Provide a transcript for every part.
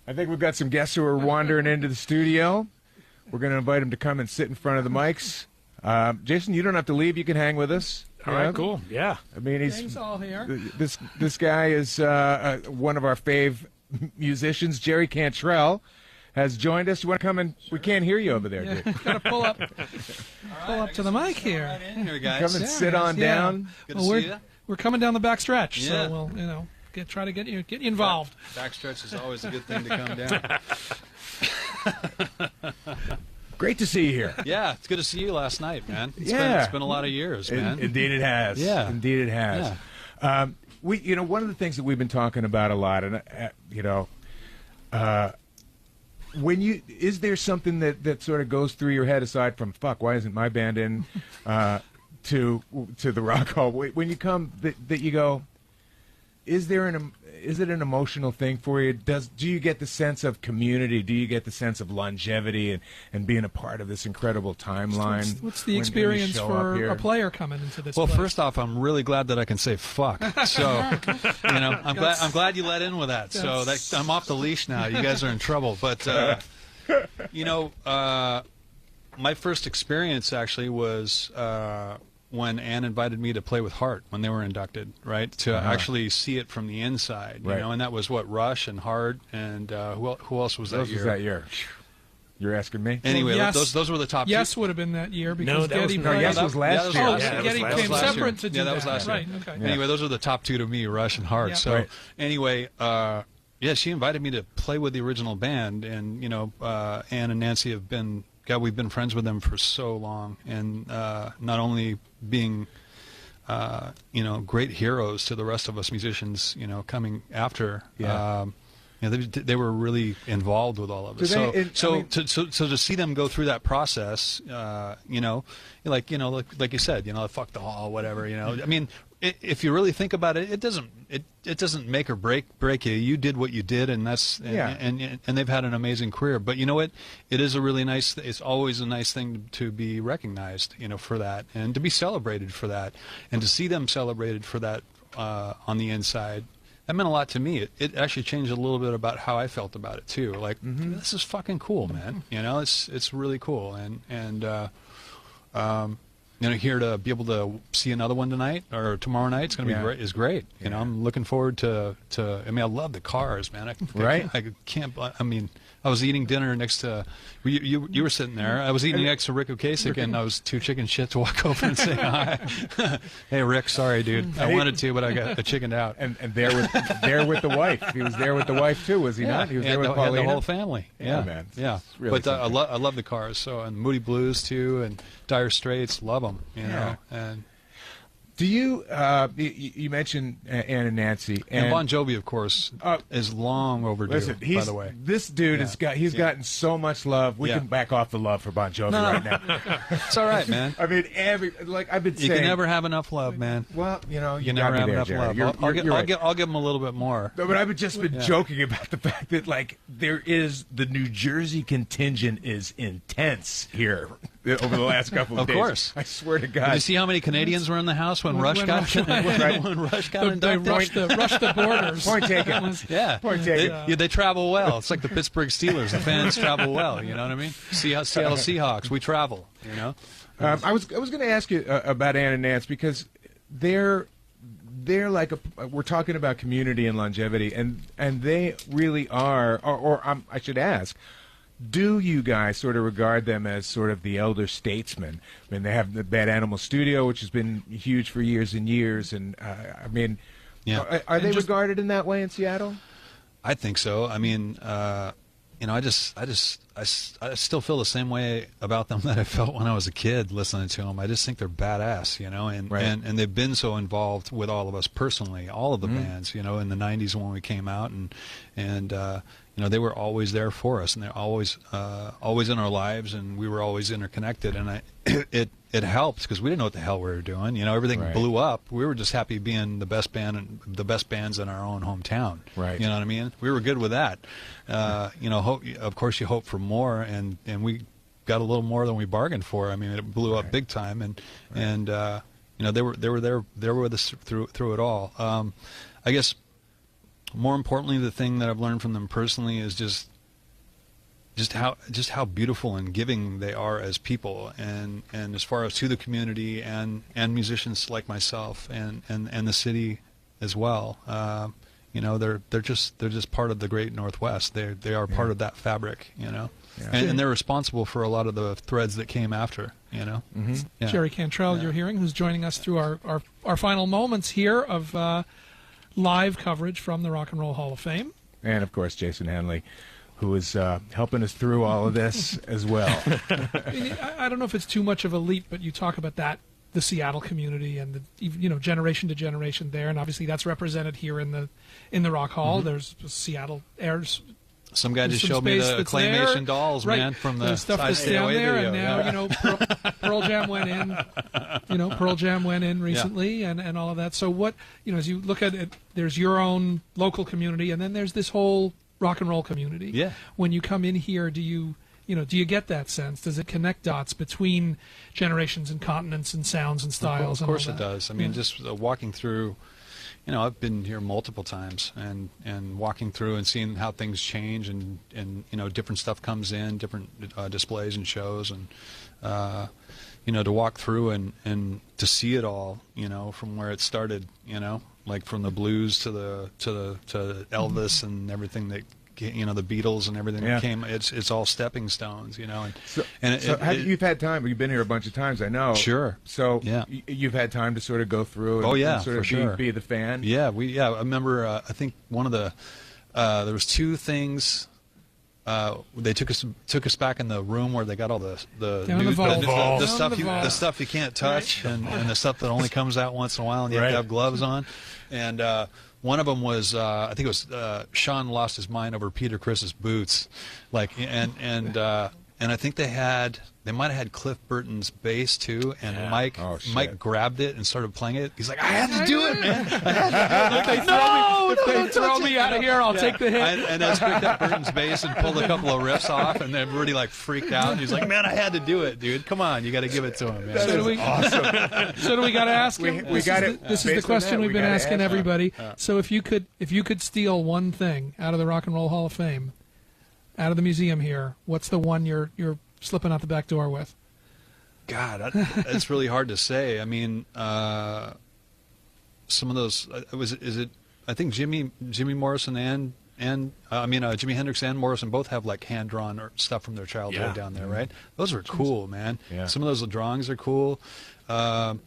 I think we've got some guests who are wandering into the studio. We're going to invite them to come and sit in front of the mics. Jason, you don't have to leave. You can hang with us. All right, cool. Yeah. I mean, Gang's all here. This guy is one of our fave musicians, Jerry Cantrell, has joined us. You want to come in? We can't hear you over there, Yeah, dude. Got to pull up to the mic here. Right in here, guys. Come and sit on down. Good to see you. We're coming down the back stretch, Yeah. so we'll try to get you involved. Backstretch is always a good thing to come down. Great to see you here. Yeah, it's good to see you last night, man. Yeah. It's been a lot of years, man. Indeed it has. Yeah. Indeed it has. Yeah. One of the things that we've been talking about a lot, and is there something that sort of goes through your head aside from fuck? Why isn't my band in to the Rock Hall? When you come, that you go, is it an emotional thing for you? Do you get the sense of community? Do you get the sense of longevity and being a part of this incredible timeline? What's the experience for a player coming into this? Well, place? first off, I'm really glad that I can say fuck. So, I'm glad you let in with that. So I'm off the leash now. You guys are in trouble. But my first experience actually was when Ann invited me to play with Heart when they were inducted, right? To actually see it from the inside, you know, and that was what, Rush and Heart and who else was that year? Was that year? You're asking me? Anyway, Yes. those were the top two. Yes would have been that year because that was Getty not- played. Yes was last year. Oh, Yeah, Getty that was came last year. separate to do that was last year. Right, okay. Yeah. Anyway, those are the top two to me, Rush and Heart. Yeah. So Right. anyway, she invited me to play with the original band, and Ann and Nancy we've been friends with them for so long, and not only being great heroes to the rest of us musicians, coming after. Yeah. They were really involved with all of us. So to see them go through that process, like you said, fuck the hall, whatever. I mean, if you really think about it, it doesn't make or break you. You did what you did, and and they've had an amazing career. But you know what? It is a really nice. It's always a nice thing to be recognized, for that, and to be celebrated for that, and to see them celebrated for that on the inside. That meant a lot to me. It actually changed a little bit about how I felt about it too. Like, this is fucking cool, man. It's really cool, and here to be able to see another one tonight or tomorrow night, it's going to be great. Is great. I'm looking forward to. I mean, I love the Cars, man. I can't. I mean, I was eating dinner next to. You were sitting there. I was eating next to Rick Ocasek, and I was too chicken shit to walk over and say hi. Hey, Rick, sorry, dude. I wanted to, but I chickened out. And there with the wife. He was there with the wife too, was he not? He was there with Paulina. The whole family. Yeah, man. Yeah, really but I love the Cars. So, and Moody Blues too, and Dire Straits, love them. And do you you mentioned Ann and Nancy and Bon Jovi, of course, is long overdue. Listen, by the way, this dude he's gotten so much love. We can back off the love for Bon Jovi right now. It's all right, man. I mean, I've been saying, you can never have enough love, man. Well, you never have enough love. I'll give them a little bit more. No, but I've just been joking about the fact that there is the New Jersey contingent is intense here over the last couple of days. Of course, I swear to God. Did you see how many Canadians were in the house when Rush got inducted? They rushed the borders. Point taken. Point taken. They travel well. It's like the Pittsburgh Steelers. The fans travel well. You know what I mean? Seattle Seahawks. We travel. I was going to ask you about Ann and Nance because they're like we're talking about community and longevity, and they really are. I should ask. Do you guys sort of regard them as sort of the elder statesmen? I mean, they have the Bad Animal Studio, which has been huge for years and years, and are they regarded in that way in Seattle? I think so. I mean, I still feel the same way about them that I felt when I was a kid listening to them. I just think they're badass, and they've been so involved with all of us personally, all of the bands, in the '90s when we came out, and they were always there for us, and they're always in our lives, and we were always interconnected, and it helped because we didn't know what the hell we were doing. Everything blew up. We were just happy being the best band and the best bands in our own hometown. Right. You know what I mean? We were good with that. Of course, you hope for more, and we got a little more than we bargained for. I mean, it blew up big time, and they were there with us through it all. I guess more importantly, the thing that I've learned from them personally is just how beautiful and giving they are as people, and as far as to the community and musicians like myself and the city as well. You know, they're just part of the great Northwest. They are part of that fabric. You know, and they're responsible for a lot of the threads that came after. You know, Jerry Cantrell, you're hearing, who's joining us through our final moments here of live coverage from the Rock and Roll Hall of Fame, and of course Jason Hanley, who is helping us through all of this as well. I don't know if it's too much of a leap, but you talk about the Seattle community and generation to generation there, and obviously that's represented here in the Rock Hall. There's Seattle airs. Some guy just showed me the claymation dolls, man, from the stuff that's down there, and now Pearl Jam went in. Pearl Jam went in recently, and all of that. So what as you look at it, there's your own local community, and then there's this whole rock and roll community. Yeah. When you come in here, do you get that sense? Does it connect dots between generations and continents and sounds and styles? Of course it does. I mean, just walking through, I've been here multiple times, and walking through and seeing how things change, and different stuff comes in, different displays and shows, and to walk through and to see it all, from where it started, like from the blues to Elvis and everything that the Beatles and everything that came. It's all stepping stones, you've had time. You've been here a bunch of times, I know. Sure. So you've had time to sort of go through and sort of be the fan. Yeah, I remember. I think one of the there was two things. They took us back in the room where they got all the stuff you can't touch, and the stuff that only comes out once in a while, and you have to have gloves on. And one of them was I think it was Sean lost his mind over Peter Criss's boots, and I think they might have had Cliff Burton's bass too, and Mike grabbed it and started playing it. He's like, I had to do it, man. If they throw me out of here, I'll take the hit. And I picked up Burton's bass and pulled a couple of riffs off, and everybody freaked out. And he's like, man, I had to do it, dude. Come on, you got to give it to him, man. Awesome. So do we got to ask him? This is the question we've been asking everybody. So if you could steal one thing out of the Rock and Roll Hall of Fame, out of the museum here, what's the one you're slipping out the back door with? God, it's really hard to say. I mean, some of those I think Jimi Morrison and Jimi Hendrix and Morrison both have hand drawn or stuff from their childhood down there, right? Those are cool, man. Yeah. Some of those drawings are cool. God,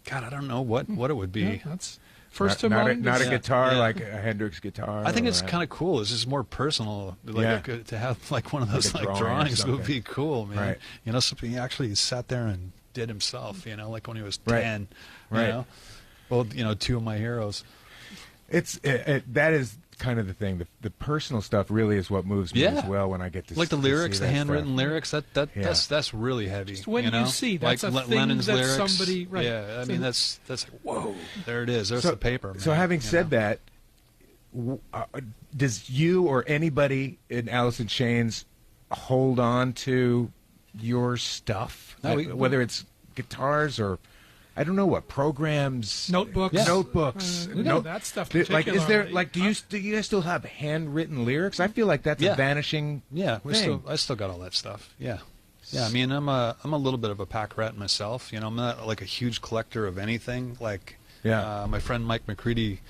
I don't know what it would be. Yeah, that's first to mind. Not a guitar like a Hendrix guitar. I think it's kind of cool. It's just more personal. To have one of those drawings would be cool, man. Right. Something he actually sat there and did himself. Like when he was 10. Right. Well, two of my heroes. That is kind of the thing. The personal stuff really is what moves me as well when I get to the lyrics, the handwritten lyrics. That's really heavy. Just when you see that's a thing Lennon's that lyrics, somebody. Right. Yeah, I mean that's whoa. There it is. There's the paper. Man, so having said that, does you or anybody in Alice in Chains hold on to your stuff, whether it's guitars or I don't know what programs, notebooks, that stuff. Is there do you guys still have handwritten lyrics? I feel like that's a vanishing. Yeah, I still got all that stuff. Yeah. Yeah, I mean, I'm a little bit of a pack rat myself. I'm not a huge collector of anything. My friend Mike McCready,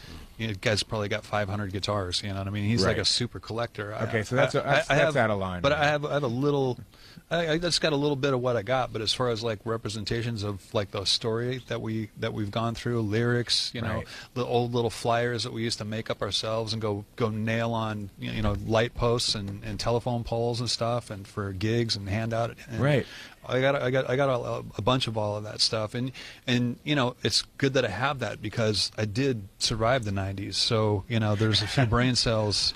guy's probably got 500 guitars. You know what I mean? He's like a super collector. Okay, so that's out of line. But I have a little. I just got a little bit of what I got, but as far as representations of the story that we've gone through, lyrics, the old little flyers that we used to make up ourselves and go nail on light posts and telephone poles and stuff, and for gigs and hand out. And I got a bunch of all of that stuff, and it's good that I have that because I did survive the '90s. So there's a few brain cells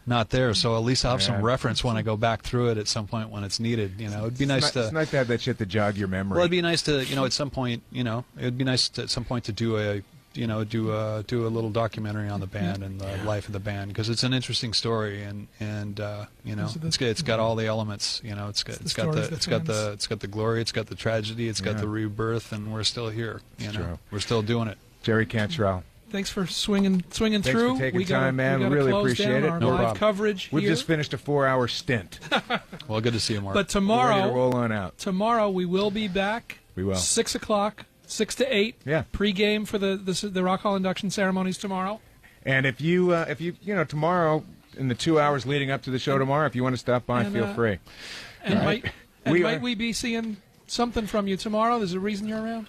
not there, so at least I'll have some reference when I go back through it at some point when it's needed. It'd be nice to. It's nice to have that shit to jog your memory. Well, it'd be nice to at some point it'd be nice to, at some point to do a little documentary on the band and the life of the band, because it's an interesting story, and it's got all the elements. It's got the glory, it's got the tragedy, it's got the rebirth, and we're still here. We're still doing it. Jerry Cantrell, thanks for swinging through. Thanks for taking time, man. We really appreciate it. No live coverage We've here. just finished a 4-hour stint. Well, good to see you, Mark. But tomorrow, we're ready to roll on out. Tomorrow we will be back. We will. 6 o'clock, 6 to 8. Yeah. Pre-game for the Rock Hall induction ceremonies tomorrow. And if you tomorrow in the 2 hours leading up to the show tomorrow, if you want to stop by, feel free. And might we be seeing something from you tomorrow? There's a reason you're around.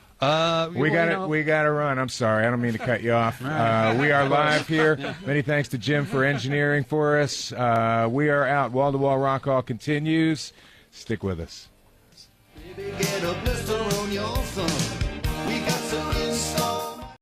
We got to run. I'm sorry, I don't mean to cut you off. We are live here. Many thanks to Jim for engineering for us. We are out. Wall to Wall Rock Hall continues. Stick with us. Maybe get a blister on your thumb.